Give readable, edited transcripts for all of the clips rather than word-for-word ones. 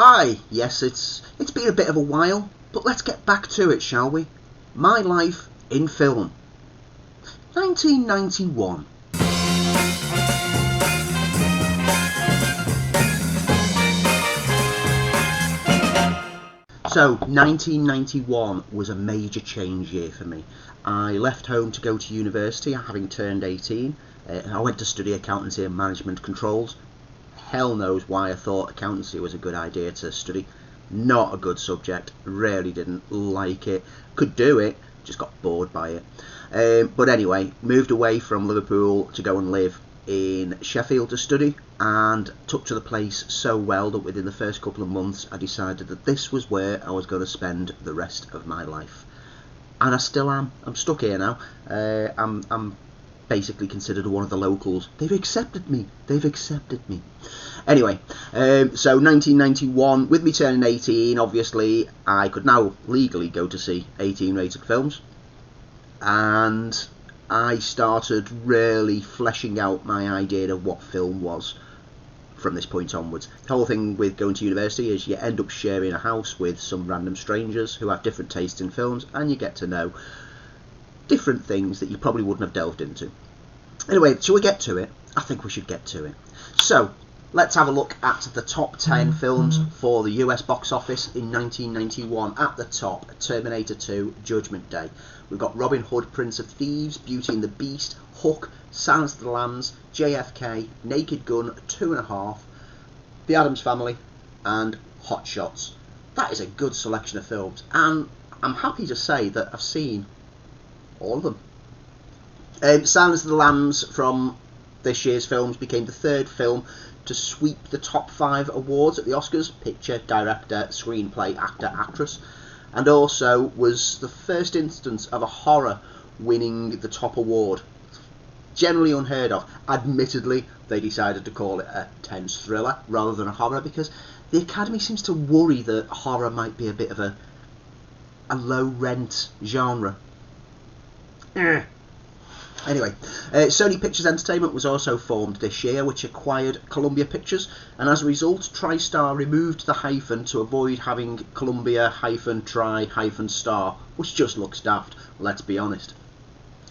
Hi, yes, it's been a bit of a while, but let's get back to it, shall we? My life in film. 1991. So, 1991 was a major change year for me. I left home to go to university, having turned 18. I went to study accountancy and management controls. Hell knows why I thought accountancy was a good idea to study. Not a good subject, really didn't like it. Could do it, just got bored by it. But anyway, moved away from Liverpool to go and live in Sheffield to study, and took to the place so well that within the first couple of months I decided that this was where I was going to spend the rest of my life. And I still am. I'm stuck here now. I'm basically considered one of the locals. They've accepted me. Anyway, so 1991, with me turning 18, obviously I could now legally go to see 18 rated films, and I started really fleshing out my idea of what film was from this point onwards. The whole thing with going to university is you end up sharing a house with some random strangers who have different tastes in films, and you get to know different things that you probably wouldn't have delved into. Anyway, shall we get to it? I think we should get to it. So, let's have a look at the top 10 films for the US box office in 1991. At the top, Terminator 2, Judgment Day. We've got Robin Hood, Prince of Thieves, Beauty and the Beast, Hook, Silence of the Lambs, JFK, Naked Gun, 2.5, The Addams Family, and Hot Shots. That is a good selection of films, and I'm happy to say that I've seen all of them. Silence of the Lambs from this year's films became the third film to sweep the top 5 awards at the Oscars: picture, director, screenplay, actor, actress, and also was the first instance of a horror winning the top award. Generally unheard of. Admittedly, they decided to call it a tense thriller rather than a horror, because the Academy seems to worry that horror might be a bit of a low rent genre. Anyway, Sony Pictures Entertainment was also formed this year, which acquired Columbia Pictures, and as a result, TriStar removed the hyphen to avoid having Columbia-Tri-Star, which just looks daft, let's be honest.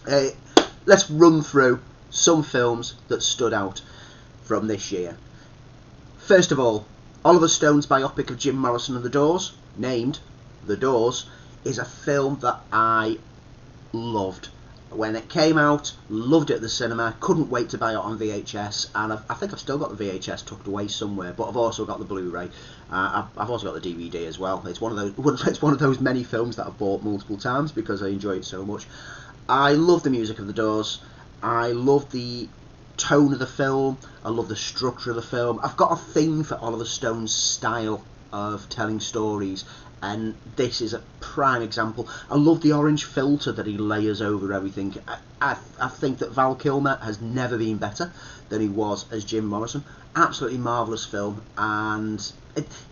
Let's run through some films that stood out from this year. First of all, Oliver Stone's biopic of Jim Morrison and the Doors, named The Doors, is a film that I loved. When it came out, loved it at the cinema, couldn't wait to buy it on VHS, and I think I've still got the VHS tucked away somewhere, but I've also got the Blu-ray. I've also got the DVD as well. It's one of those many films that I've bought multiple times because I enjoy it so much. I love the music of the Doors. I love the tone of the film. I love the structure of the film. I've got a thing for Oliver Stone's style of telling stories, and this is a prime example. I love the orange filter that he layers over everything. I think that Val Kilmer has never been better than he was as Jim Morrison. Absolutely marvellous film, and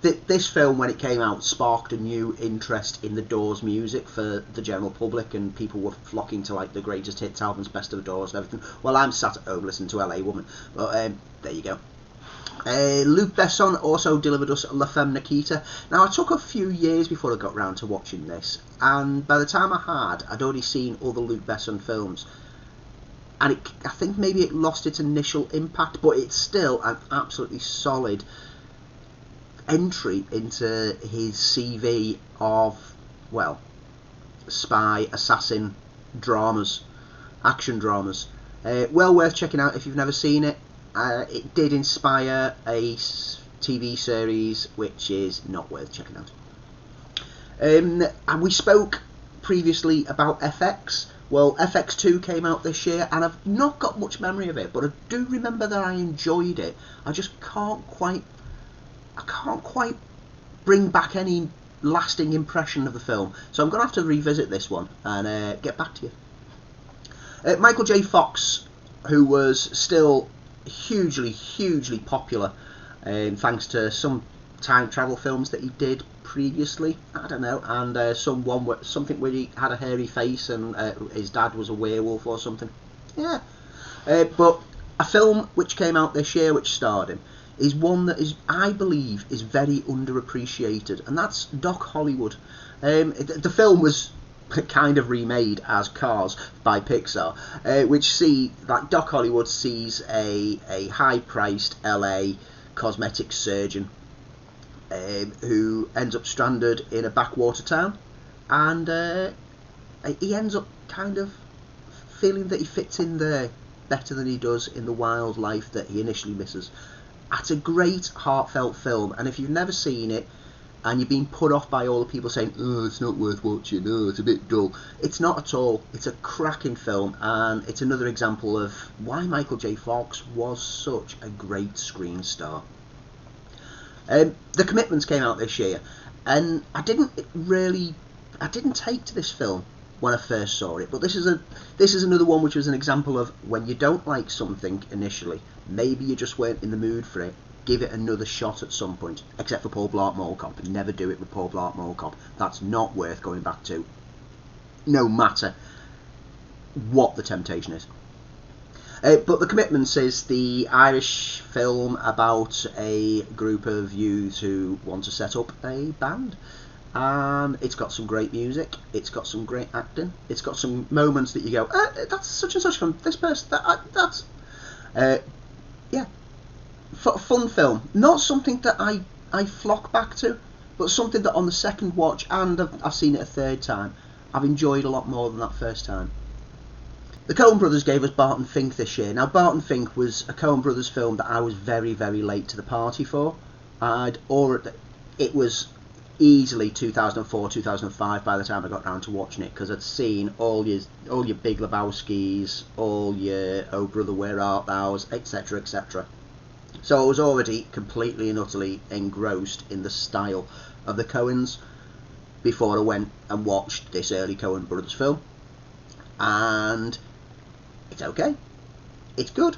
this film, when it came out, sparked a new interest in the Doors music for the general public, and people were flocking to like the greatest hits albums, Best of the Doors and everything. Well, I'm sat at home listening to LA Woman, but there you go. Luc Besson also delivered us La Femme Nikita. Now, I took a few years before I got round to watching this, and by the time I'd already seen other Luc Besson films, and I think maybe it lost its initial impact, but it's still an absolutely solid entry into his CV of, well, spy, assassin dramas, action dramas. Well worth checking out if you've never seen it. It did inspire a TV series which is not worth checking out. And we spoke previously about FX. Well, FX2 came out this year, and I've not got much memory of it, but I do remember that I enjoyed it. I just can't quite bring back any lasting impression of the film, so I'm going to have to revisit this one and get back to you. Michael J. Fox, who was still hugely popular, thanks to some time travel films that he did previously, I don't know, and something where he had a hairy face and his dad was a werewolf or something. Yeah, but a film which came out this year which starred him is one that is, I believe, is very underappreciated, and that's Doc Hollywood. The film was kind of remade as Cars by Pixar, which Doc Hollywood sees a high-priced LA cosmetic surgeon who ends up stranded in a backwater town, and he ends up kind of feeling that he fits in there better than he does in the wildlife that he initially misses. It's a great heartfelt film, and if you've never seen it and you've been put off by all the people saying, oh, it's not worth watching, oh, it's a bit dull, it's not at all. It's a cracking film, and it's another example of why Michael J. Fox was such a great screen star. The Commitments came out this year, and I didn't take to this film when I first saw it, but this is another one which was an example of when you don't like something initially, maybe you just weren't in the mood for it, give it another shot at some point, except for Paul Blart Mall Cop. Never do it with Paul Blart Mall Cop. That's not worth going back to, no matter what the temptation is. But The Commitments is the Irish film about a group of youths who want to set up a band. It's got some great music, it's got some great acting, it's got some moments that you go, that's such and such from this person, that's yeah, fun film. Not something that I flock back to, but something that on the second watch, and I've seen it a third time, I've enjoyed a lot more than that first time. The Coen brothers gave us Barton Fink this year. Now, Barton Fink was a Coen brothers film that I was very, very late to the party for. It was easily 2004, 2005 by the time I got round to watching it, because I'd seen all your Big Lebowskis, all your Oh Brother Where Art Thou's, etc, etc. So I was already completely and utterly engrossed in the style of the Coens before I went and watched this early Coen brothers film, and it's okay, it's good.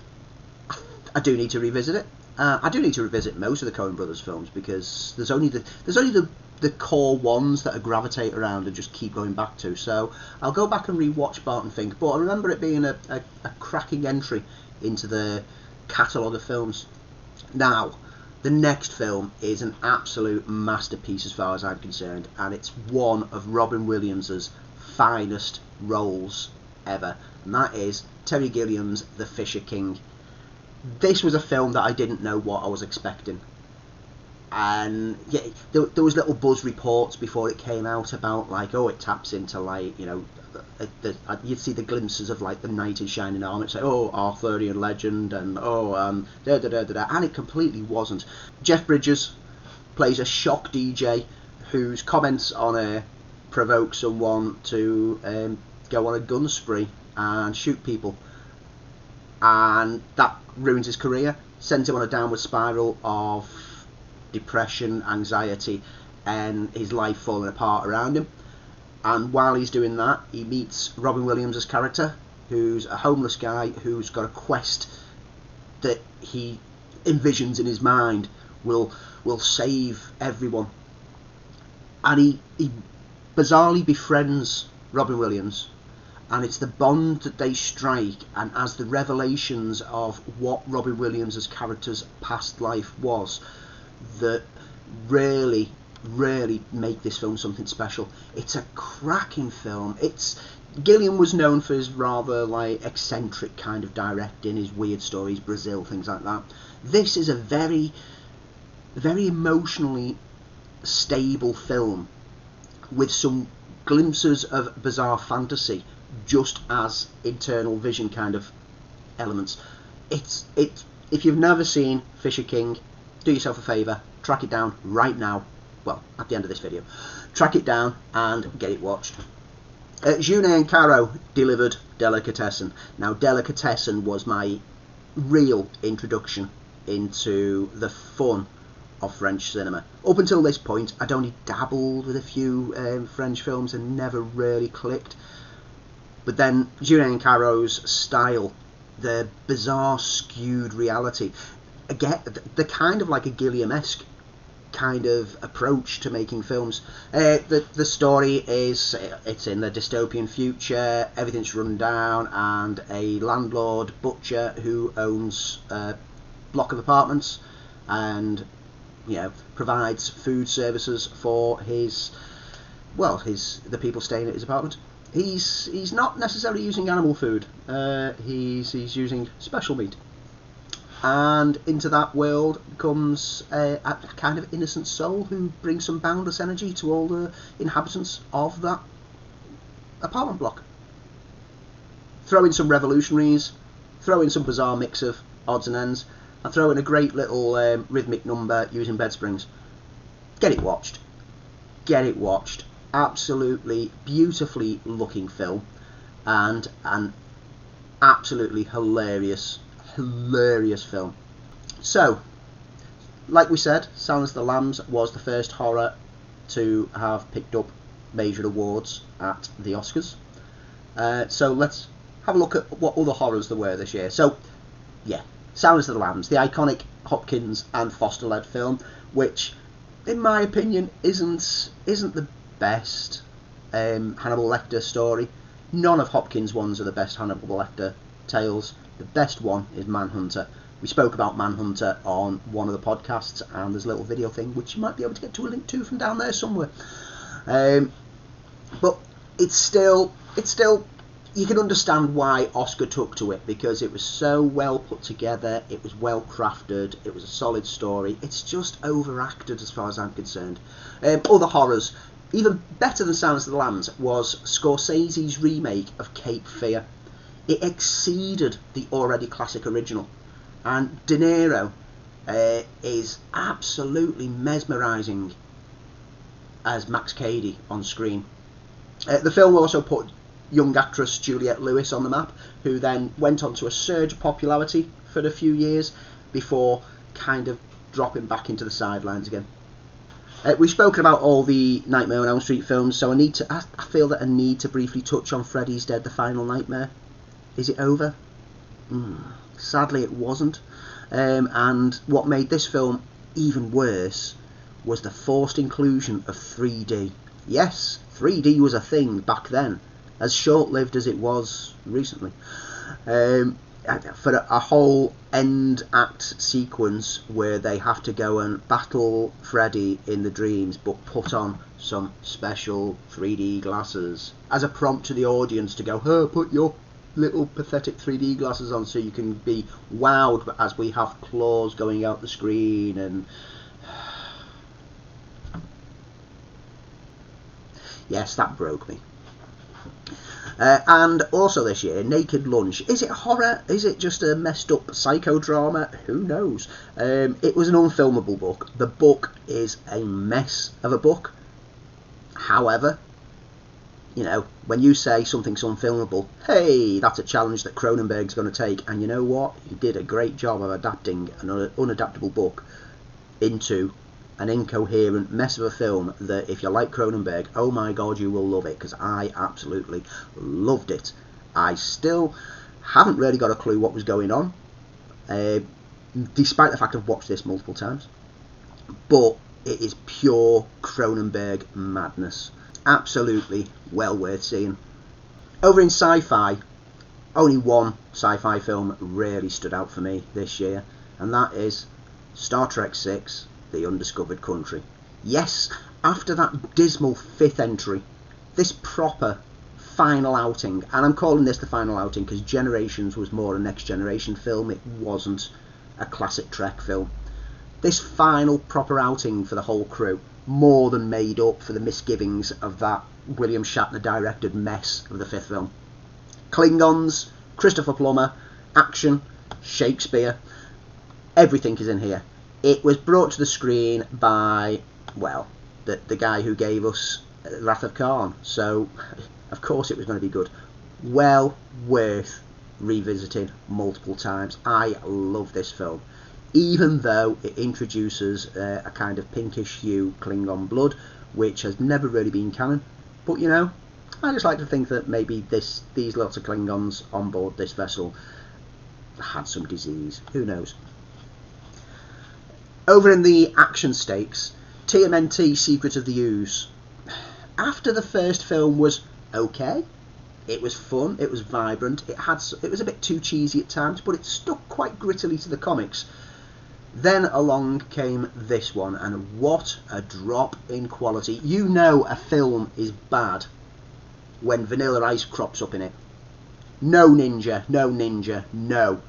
I do need to revisit it. I do need to revisit most of the Coen brothers films, because there's only the core ones that I gravitate around and just keep going back to. So I'll go back and rewatch Barton Fink, but I remember it being a cracking entry into the catalogue of films. Now, the next film is an absolute masterpiece as far as I'm concerned, and it's one of Robin Williams' finest roles ever, and that is Terry Gilliam's The Fisher King. This was a film that I didn't know what I was expecting, and yeah, there was little buzz reports before it came out about, like, oh, it taps into, like, you know, you'd see the glimpses of, like, the knight in shining armour. It's like, oh, Arthurian legend, and and it completely wasn't. Jeff Bridges plays a shock DJ whose comments on air provoke someone to go on a gun spree and shoot people, and that ruins his career, sends him on a downward spiral of depression, anxiety, and his life falling apart around him. And while he's doing that, he meets Robin Williams' character, who's a homeless guy who's got a quest that he envisions in his mind will save everyone. And he bizarrely befriends Robin Williams, and it's the bond that they strike, and as the revelations of what Robin Williams' character's past life was, that really make this film something special. It's a cracking film. Gilliam was known for his rather, like, eccentric kind of directing, his weird stories, Brazil, things like that. This is a very, very emotionally stable film with some glimpses of bizarre fantasy, just as internal vision kind of elements. If you've never seen Fisher King, do yourself a favour, track it down right now. Well, at the end of this video, track it down and get it watched. Jeunet and Caro delivered Delicatessen. Now, Delicatessen was my real introduction into the fun of French cinema. Up until this point, I'd only dabbled with a few French films and never really clicked. But then Jeunet and Caro's style, the bizarre skewed reality, again, the kind of like a Gilliam-esque kind of approach to making films. The story is, it's in the dystopian future, everything's run down, and a landlord butcher who owns a block of apartments and provides food services for the people staying at his apartment. He's not necessarily using animal food. He's using special meat. And into that world comes a kind of innocent soul who brings some boundless energy to all the inhabitants of that apartment block. Throw in some revolutionaries, throw in some bizarre mix of odds and ends, and throw in a great little rhythmic number using bed springs. Get it watched. Get it watched. Absolutely beautifully looking film, and an absolutely hilarious film. So, like we said, Silence of the Lambs was the first horror to have picked up major awards at the Oscars. So let's have a look at what other horrors there were this year. So, yeah, Silence of the Lambs, the iconic Hopkins and Foster-led film, which, in my opinion, isn't the best Hannibal Lecter story. None of Hopkins' ones are the best Hannibal Lecter tales. The best one is Manhunter. We spoke about Manhunter on one of the podcasts, and there's a little video thing which you might be able to get to a link to from down there somewhere. But it's still you can understand why Oscar took to it, because it was so well put together, it was well crafted, it was a solid story. It's just overacted as far as I'm concerned. Other horrors, even better than Silence of the Lambs, was Scorsese's remake of Cape Fear. It exceeded the already classic original, and De Niro is absolutely mesmerising as Max Cady on screen. The film also put young actress Juliette Lewis on the map, who then went on to a surge of popularity for a few years before kind of dropping back into the sidelines again. We've spoken about all the Nightmare on Elm Street films, so I feel that I need to briefly touch on Freddy's Dead: The Final Nightmare. Is it over? Sadly, it wasn't. And what made this film even worse was the forced inclusion of 3D. Yes, 3D was a thing back then, as short-lived as it was recently. For a whole end act sequence where they have to go and battle Freddy in the dreams, but put on some special 3D glasses as a prompt to the audience to go, oh, put your little pathetic 3D glasses on so you can be wowed as we have claws going out the screen. And yes, that broke me. And also this year, Naked Lunch. Is it horror? Is it just a messed up psychodrama? Who knows? It was an unfilmable book. The book is a mess of a book. However, when you say something's unfilmable, hey, that's a challenge that Cronenberg's going to take. And you know what? He did a great job of adapting an unadaptable book into an incoherent mess of a film that, if you like Cronenberg, oh my god, you will love it, because I absolutely loved it. I still haven't really got a clue what was going on, despite the fact I've watched this multiple times. But it is pure Cronenberg madness. Absolutely well worth seeing. Over in sci-fi, only one sci-fi film really stood out for me this year, and that is Star Trek VI: The Undiscovered Country. Yes, after that dismal fifth entry, this proper final outing, and I'm calling this the final outing because Generations was more a Next Generation film, it wasn't a classic Trek film. This final proper outing for the whole crew more than made up for the misgivings of that William Shatner directed mess of the fifth film. Klingons, Christopher Plummer, action, Shakespeare, everything is in here. It was brought to the screen by, well, the guy who gave us Wrath of Khan, so of course it was going to be good. Well worth revisiting multiple times. I love this film, even though it introduces a kind of pinkish hue Klingon blood, which has never really been canon. But I just like to think that maybe these lots of Klingons on board this vessel had some disease. Who knows? Over in the action stakes, TMNT Secret of the Ooze. After the first film was okay, it was fun, it was vibrant, it was a bit too cheesy at times, but it stuck quite grittily to the comics. Then along came this one, and what a drop in quality. You know a film is bad when Vanilla Ice crops up in it. No Ninja, no Ninja, no.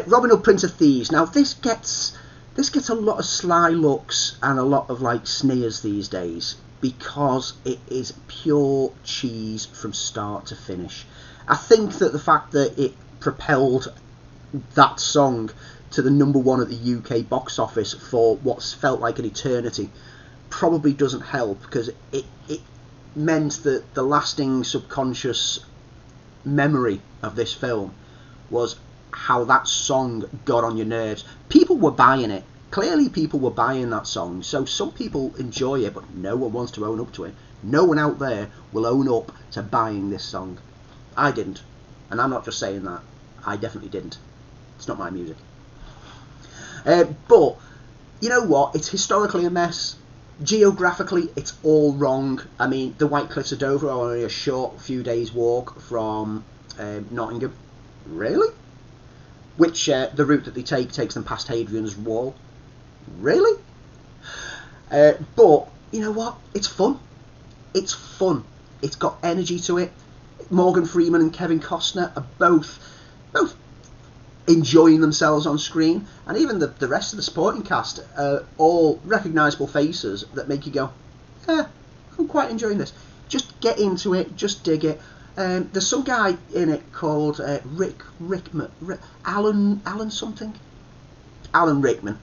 Robin Hood, Prince of Thieves. Now this gets a lot of sly looks and a lot of like sneers these days, because it is pure cheese from start to finish. I think that the fact that it propelled that song to the #1 at the UK box office for what's felt like an eternity probably doesn't help, because it meant that the lasting subconscious memory of this film was how that song got on your nerves. People were buying it. Clearly people were buying that song. So some people enjoy it, but no one wants to own up to it. No one out there will own up to buying this song. I didn't. And I'm not just saying that. I definitely didn't. It's not my music. But, you know what? It's historically a mess. Geographically, it's all wrong. I mean, the White Cliffs of Dover are only a short few days' walk from Nottingham. Really? Which, the route that they take takes them past Hadrian's Wall. Really? But, you know what? It's fun. It's fun. It's got energy to it. Morgan Freeman and Kevin Costner are both enjoying themselves on screen, and even the rest of the supporting cast are all recognisable faces that make you go, I'm quite enjoying this. Just get into it, just dig it. There's some guy in it called Alan something? Alan Rickman.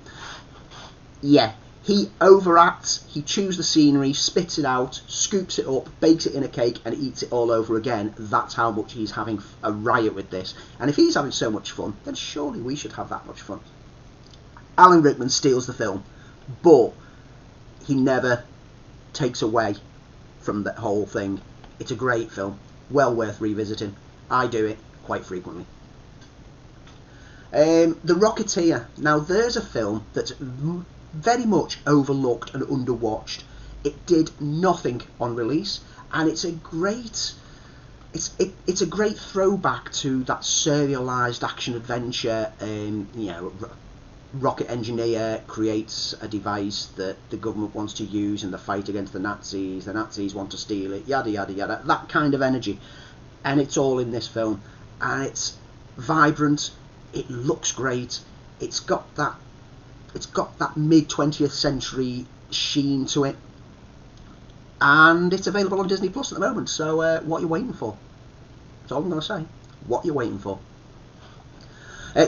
Yeah, he overacts, he chews the scenery, spits it out, scoops it up, bakes it in a cake and eats it all over again. That's how much he's having a riot with this. And if he's having so much fun, then surely we should have that much fun. Alan Rickman steals the film, but he never takes away from the whole thing. It's a great film, well worth revisiting. I do it quite frequently. The Rocketeer. Now there's a film that's very much overlooked and underwatched. It did nothing on release, and it's a great throwback to that serialized action adventure. Rocket engineer creates a device that the government wants to use in the fight against the Nazis. The Nazis want to steal it, yada yada yada. That kind of energy, and it's all in this film, and it's vibrant. It looks great. It's got that mid-20th century sheen to it, and it's available on Disney Plus at the moment. So what are you waiting for? That's all I'm going to say. What are you waiting for?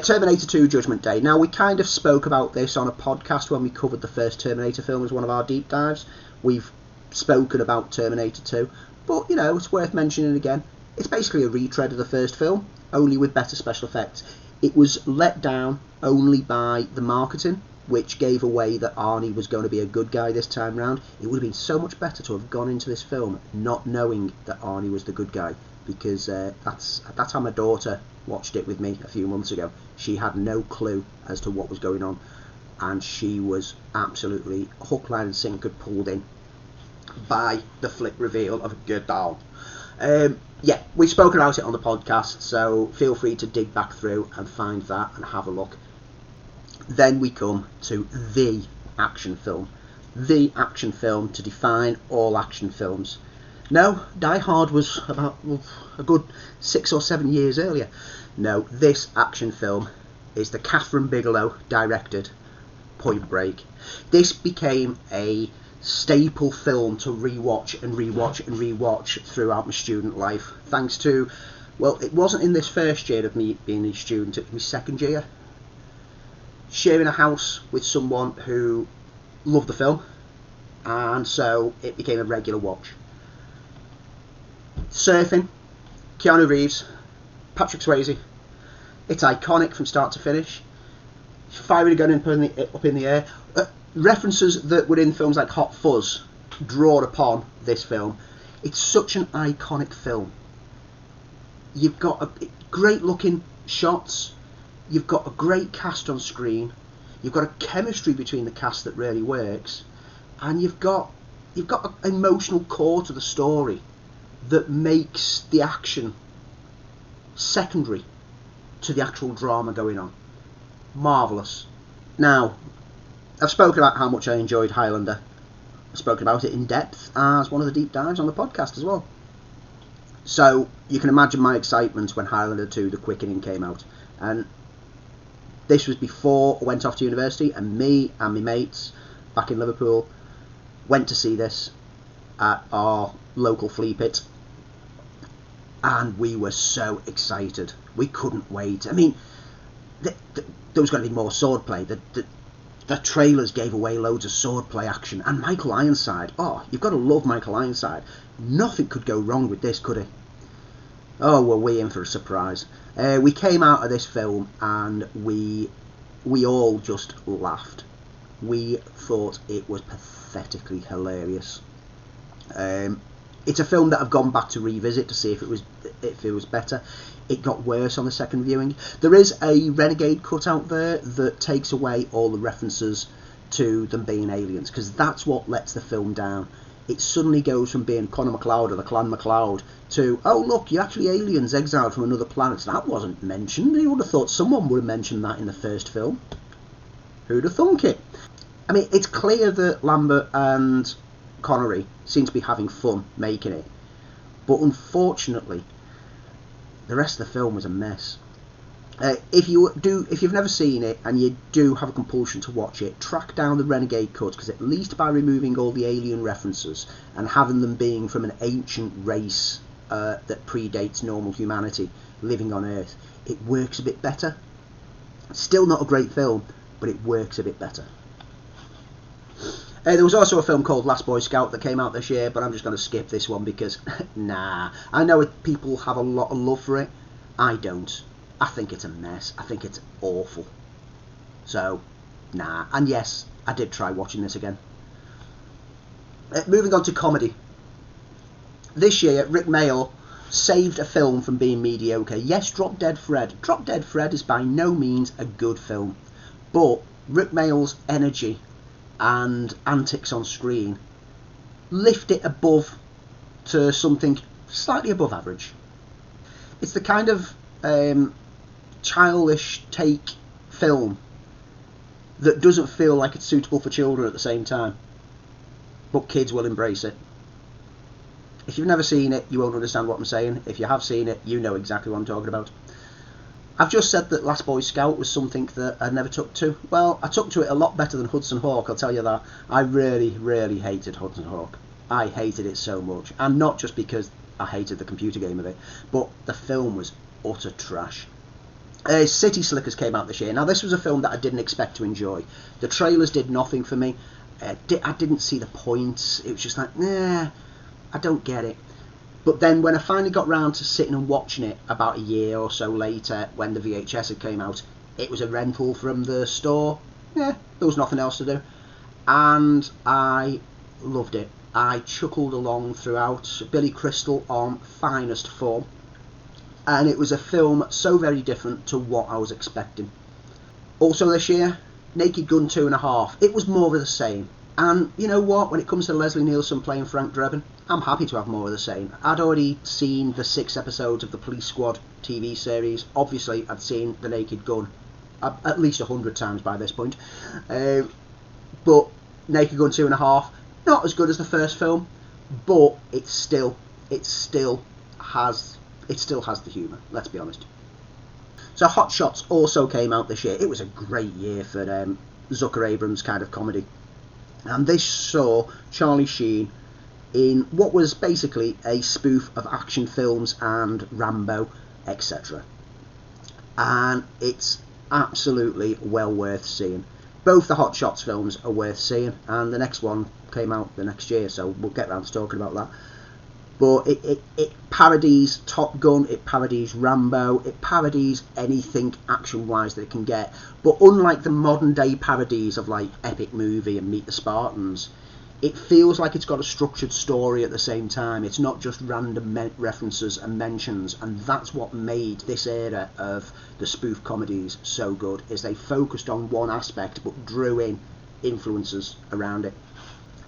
Terminator 2 Judgment Day. Now, we kind of spoke about this on a podcast when we covered the first Terminator film as one of our deep dives. We've spoken about Terminator 2, but you know, it's worth mentioning again. It's basically a retread of the first film, only with better special effects. It was let down only by the marketing, which gave away that Arnie was going to be a good guy this time round. It would have been so much better to have gone into this film not knowing that Arnie was the good guy, because that's how my daughter watched it with me a few months ago. She had no clue as to what was going on, and she was absolutely hook, line and sinker pulled in by the flip reveal of Godal. Yeah, we've spoken about it on the podcast, so feel free to dig back through and find that and have a look. Then we come to the action film. The action film to define all action films. No, Die Hard was about a good 6 or 7 years earlier. No, this action film is the Catherine Bigelow directed Point Break. This became a staple film to rewatch and rewatch and rewatch throughout my student life, thanks to, well, it wasn't in this first year of me being a student, it was my second year, sharing a house with someone who loved the film, and so it became a regular watch. Surfing, Keanu Reeves, Patrick Swayze, it's iconic from start to finish. Firing a gun up in the air. References that were in films like Hot Fuzz drawn upon this film. It's such an iconic film. You've got great looking shots, you've got a great cast on screen, you've got a chemistry between the cast that really works, and you've got an emotional core to the story that makes the action secondary to the actual drama going on. marvellous. Now, I've spoken about how much I enjoyed Highlander. I've spoken about it in depth as one of the deep dives on the podcast as well. So you can imagine my excitement when Highlander 2 The Quickening came out. And this was before I went off to university, and me and my mates back in Liverpool went to see this at our local flea pit. And we were so excited. We couldn't wait. I mean, there was going to be more swordplay. The trailers gave away loads of swordplay action. And Michael Ironside. Oh, you've got to love Michael Ironside. Nothing could go wrong with this, could it? Oh, were we in for a surprise. We came out of this film and we all just laughed. We thought it was pathetically hilarious. It's a film that I've gone back to revisit to see if it was better. It got worse on the second viewing. There is a Renegade cut out there that takes away all the references to them being aliens, because that's what lets the film down. It suddenly goes from being Connor MacLeod or the Clan MacLeod to, oh look, you're actually aliens exiled from another planet. That wasn't mentioned. You would have thought someone would have mentioned that in the first film. Who'd have thunk it? I mean, it's clear that Lambert and Connery seem to be having fun making it, but unfortunately the rest of the film was a mess. If you've never seen it and you do have a compulsion to watch it, track down the Renegade cut, because at least by removing all the alien references and having them being from an ancient race that predates normal humanity living on Earth, it works a bit better. It's still not a great film, but it works a bit better. There was also a film called Last Boy Scout that came out this year, but I'm just going to skip this one because, nah. I know people have a lot of love for it. I don't. I think it's a mess. I think it's awful. So, nah. And yes, I did try watching this again. Moving on to comedy. This year, Rick Mayall saved a film from being mediocre. Yes, Drop Dead Fred. Drop Dead Fred is by no means a good film, but Rick Mayall's energy and antics on screen lift it above to something slightly above average. It's the kind of childish take film that doesn't feel like it's suitable for children at the same time, but kids will embrace it. If you've never seen it, you won't understand what I'm saying. If you have seen it, you know exactly what I'm talking about. I've just said that Last Boy Scout was something that I never took to. Well, I took to it a lot better than Hudson Hawk, I'll tell you that. I really, really hated Hudson Hawk. I hated it so much. And not just because I hated the computer game of it, but the film was utter trash. City Slickers came out this year. Now, this was a film that I didn't expect to enjoy. The trailers did nothing for me. I didn't see the point. It was just like, nah, I don't get it. But then when I finally got round to sitting and watching it about a year or so later, when the VHS had came out, it was a rental from the store. Yeah, there was nothing else to do. And I loved it. I chuckled along throughout. Billy Crystal on finest form. And it was a film so very different to what I was expecting. Also this year, Naked Gun 2.5. It was more of the same. And you know what, when it comes to Leslie Nielsen playing Frank Drebin, I'm happy to have more of the same. I'd already seen the 6 episodes of the Police Squad TV series. Obviously, I'd seen The Naked Gun at least 100 times by this point. But Naked Gun 2.5, not as good as the first film, but it still has the humour, let's be honest. So Hot Shots also came out this year. It was a great year for Zucker Abrams kind of comedy. And this saw Charlie Sheen in what was basically a spoof of action films and Rambo, etc. And it's absolutely well worth seeing. Both the Hot Shots films are worth seeing, and the next one came out the next year, so we'll get round to talking about that. But it parodies Top Gun, it parodies Rambo, it parodies anything action-wise that it can get. But unlike the modern-day parodies of like Epic Movie and Meet the Spartans, it feels like it's got a structured story at the same time. It's not just random references and mentions, and that's what made this era of the spoof comedies so good, is they focused on one aspect but drew in influences around it.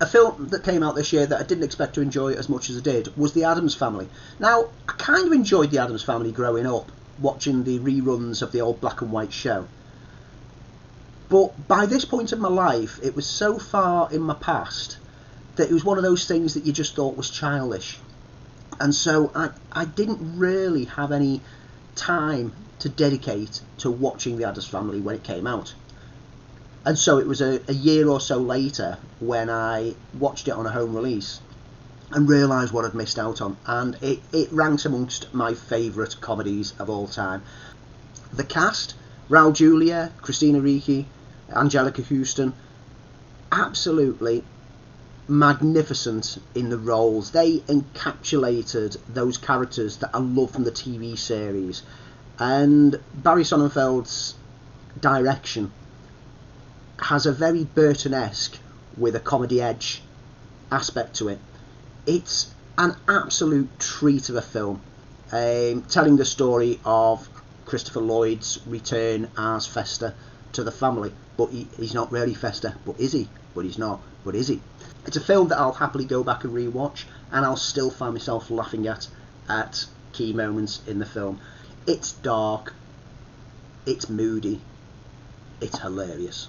A film that came out this year that I didn't expect to enjoy as much as I did was The Addams Family. Now, I kind of enjoyed The Addams Family growing up, watching the reruns of the old black and white show. But by this point in my life, it was so far in my past that it was one of those things that you just thought was childish. And so I didn't really have any time to dedicate to watching The Addams Family when it came out. And so it was a year or so later when I watched it on a home release and realised what I'd missed out on. And it ranks amongst my favourite comedies of all time. The cast, Raul Julia, Christina Ricci, Angelica Houston, absolutely magnificent in the roles. They encapsulated those characters that I love from the TV series. And Barry Sonnenfeld's direction has a very Burton-esque, with a comedy edge aspect to it. It's an absolute treat of a film, telling the story of Christopher Lloyd's return as Fester to the family. But he's not really Fester, but is he? But he's not, but is he? It's a film that I'll happily go back and rewatch, and I'll still find myself laughing at key moments in the film. It's dark, it's moody, it's hilarious.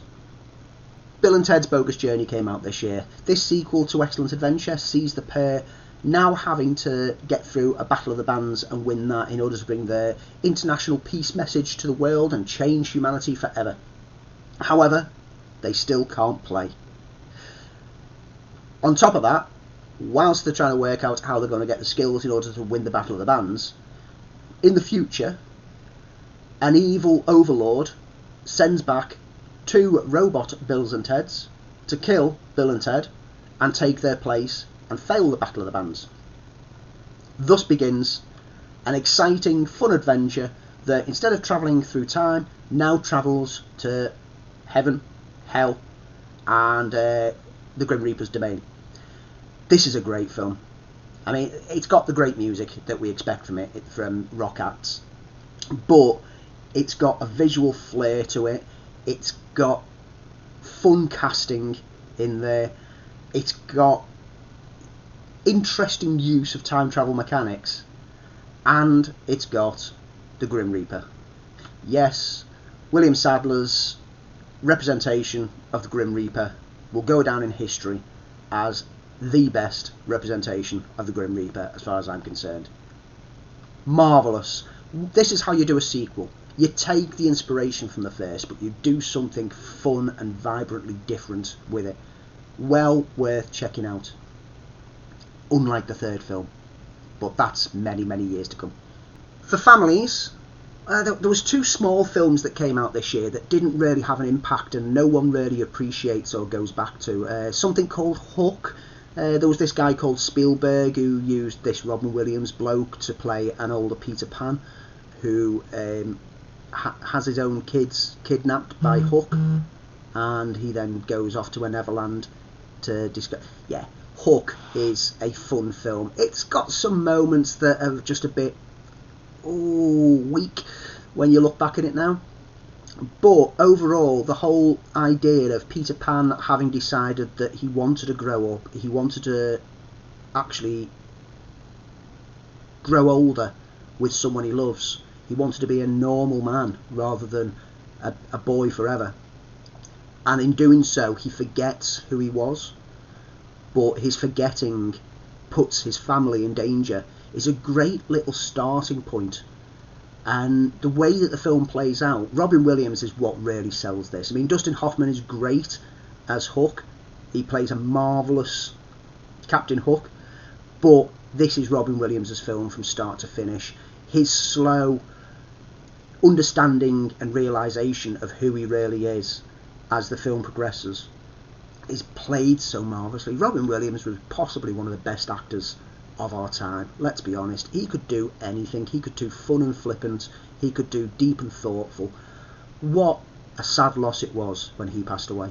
Bill and Ted's Bogus Journey came out this year. This sequel to Excellent Adventure sees the pair now having to get through a Battle of the Bands and win that in order to bring their international peace message to the world and change humanity forever. However, they still can't play. On top of that, whilst they're trying to work out how they're going to get the skills in order to win the Battle of the Bands, in the future, an evil overlord sends back 2 robot Bills and Teds to kill Bill and Ted and take their place and fail the Battle of the Bands. Thus begins an exciting, fun adventure that, instead of travelling through time, now travels to heaven, hell, and the Grim Reaper's domain. This is a great film. I mean, it's got the great music that we expect from it, from rock acts, but it's got a visual flair to it. It's got fun casting in there. It's got interesting use of time travel mechanics, and it's got the Grim Reaper. Yes, William Sadler's representation of the Grim Reaper will go down in history as the best representation of the Grim Reaper, as far as I'm concerned. Marvellous. This is how you do a sequel. You take the inspiration from the first, but you do something fun and vibrantly different with it. Well worth checking out. Unlike the third film, but that's many, many years to come. For families, there was 2 small films that came out this year that didn't really have an impact and no one really appreciates or goes back to. Something called Hook. There was this guy called Spielberg who used this Robin Williams bloke to play an older Peter Pan who has his own kids kidnapped by Hook, and he then goes off to a Neverland to discover. Yeah, Hook is a fun film. It's got some moments that are just a bit weak when you look back at it now, but overall the whole idea of Peter Pan having decided that he wanted to grow up, he wanted to actually grow older with someone he loves, he wanted to be a normal man rather than a boy forever, and in doing so he forgets who he was, but his forgetting puts his family in danger, is a great little starting point. And the way that the film plays out, Robin Williams is what really sells this. I mean, Dustin Hoffman is great as Hook. He plays a marvellous Captain Hook. But this is Robin Williams' film from start to finish. His slow understanding and realisation of who he really is as the film progresses is played so marvellously. Robin Williams was possibly one of the best actors of our time. Let's be honest, he could do anything. He could do fun and flippant, he could do deep and thoughtful. What a sad loss it was when he passed away.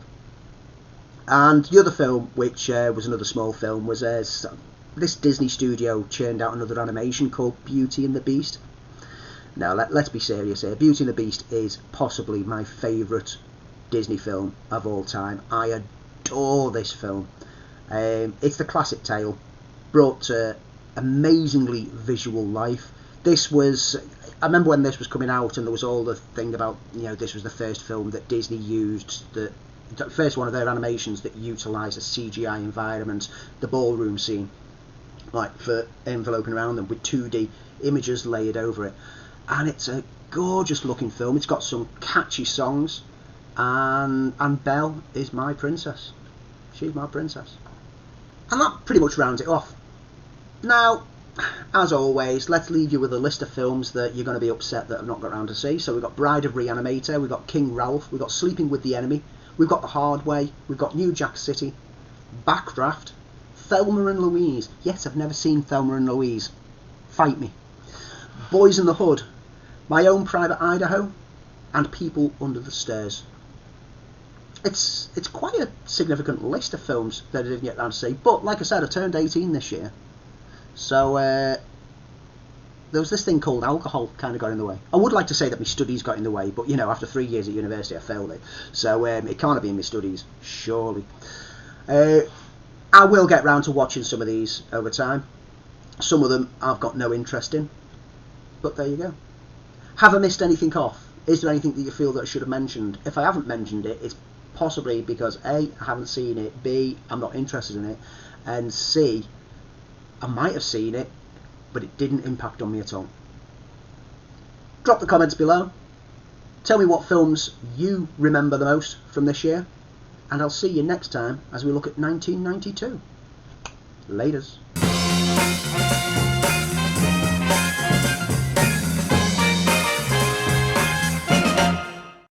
And the other film, which was another small film, was this Disney studio churned out another animation called Beauty and the Beast. Now let's be serious here. Beauty and the Beast is possibly my favourite Disney film of all time. I adore this film. It's the classic tale brought to amazingly visual life. This was, I remember when this was coming out, and there was all the thing about, this was the first film that Disney used, the first one of their animations that utilised a CGI environment, the ballroom scene, like for enveloping around them with 2D images layered over it. And it's a gorgeous looking film. It's got some catchy songs, and Belle is my princess. She's my princess. And that pretty much rounds it off. Now, as always, let's leave you with a list of films that you're going to be upset that I've not got around to see. So we've got Bride of Reanimator, we've got King Ralph, we've got Sleeping with the Enemy, we've got The Hard Way, we've got New Jack City, Backdraft, Thelma and Louise. Yes, I've never seen Thelma and Louise. Fight me. Boys in the Hood, My Own Private Idaho, and People Under the Stairs. It's quite a significant list of films that I didn't get around to see. But like I said, I turned 18 this year. So there was this thing called alcohol kind of got in the way. I would like to say that my studies got in the way, but after 3 years at university I failed it. So it can't have been my studies, surely. I will get round to watching some of these over time. Some of them I've got no interest in. But there you go. Have I missed anything off? Is there anything that you feel that I should have mentioned? If I haven't mentioned it, it's possibly because A, I haven't seen it, B, I'm not interested in it, and C, I might have seen it, but it didn't impact on me at all. Drop the comments below. Tell me what films you remember the most from this year, and I'll see you next time as we look at 1992. Laters.